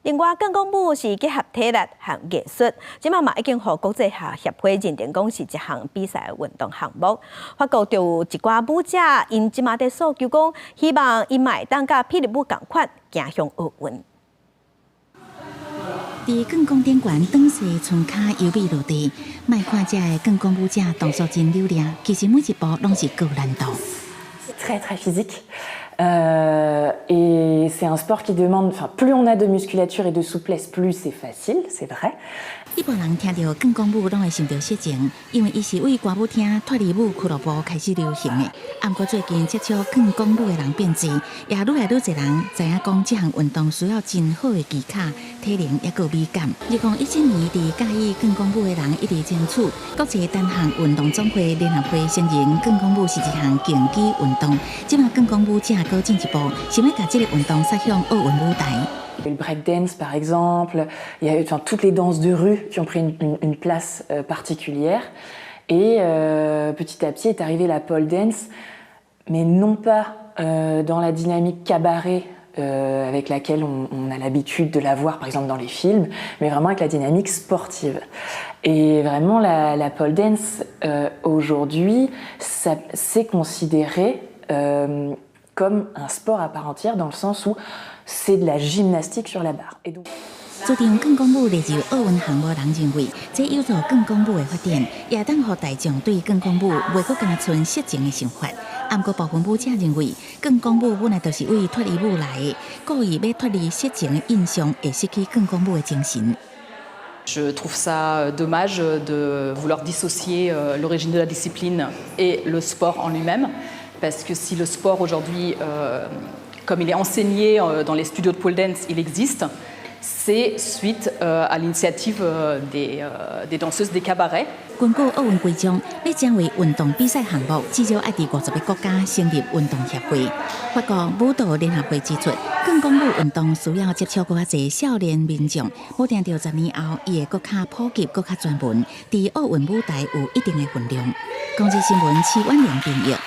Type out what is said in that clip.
另外，更公布是结合体力和艺术，即嘛已经和国际下协会认定讲是一项比赛运动项目。法国就有一寡舞者，因即嘛在诉求讲，希望因嘛会当甲霹雳舞同款行向奥运。伫更公典馆当时村骹优美落地，卖看这个更公舞者动作真流利，其实每一步拢是高难度。Très très physique. Et c'est un sport qui demande, enfin, plus on a de musculature et de souplesse, plus c'est facile, c'est vrai. 一般人听到更公舞，拢会想到色情，因为伊是为歌舞厅、脱离舞俱乐部开始流行的。不过最近接触更公舞的人变多，也愈来愈侪人知影讲这项运动需要真好的技巧、体能也有美感。2017年，伫介意更公舞的人一直争取国际单项运动总会联合会承认更公舞是一项竞技运动。即马更公舞者更进一步，想要把这个运动杀向奥运舞台。Le breakdance, par exemple, il y a eu toutes les danses de rue qui ont pris une place particulière. Et petit à petit est arrivée la pole dance, mais non pas dans la dynamique cabaret avec laquelle on a l'habitude de la voir, par exemple dans les films, mais vraiment avec la dynamique sportive. Et vraiment, la pole dance, aujourd'hui, c'est considéré comme un sport à part entière, dans le sens où c'est de la gymnastique sur la barre. Et donc... 注定更公舞列入奥运项目人认为，这有助更公舞的发展，也当让大众对更公舞袂阁干存色情的想法。不过部分舞者认为，更公舞本来就是为脱离舞来的，故意要脱离色情的印象，会失去更公舞的精神。Je trouve ça dommage de vouloir dissocier l'origine de la discipline et le sport en lui-même, parce que si le sport aujourd'hui, comme il est enseigné dans les studios de pole dance, il existe, c'est suite à l'initiative des danseuses des cabarets. 根据奥运规章，要将为运动比赛项目，至少要伫50个国家成立运动协会。法国舞蹈联合会指出，更公舞运动需要接触更较侪少年民众，保证到10年后，伊会更较普及、更较专门，伫奥运舞台有一定的分量。公司新闻，7万人订阅。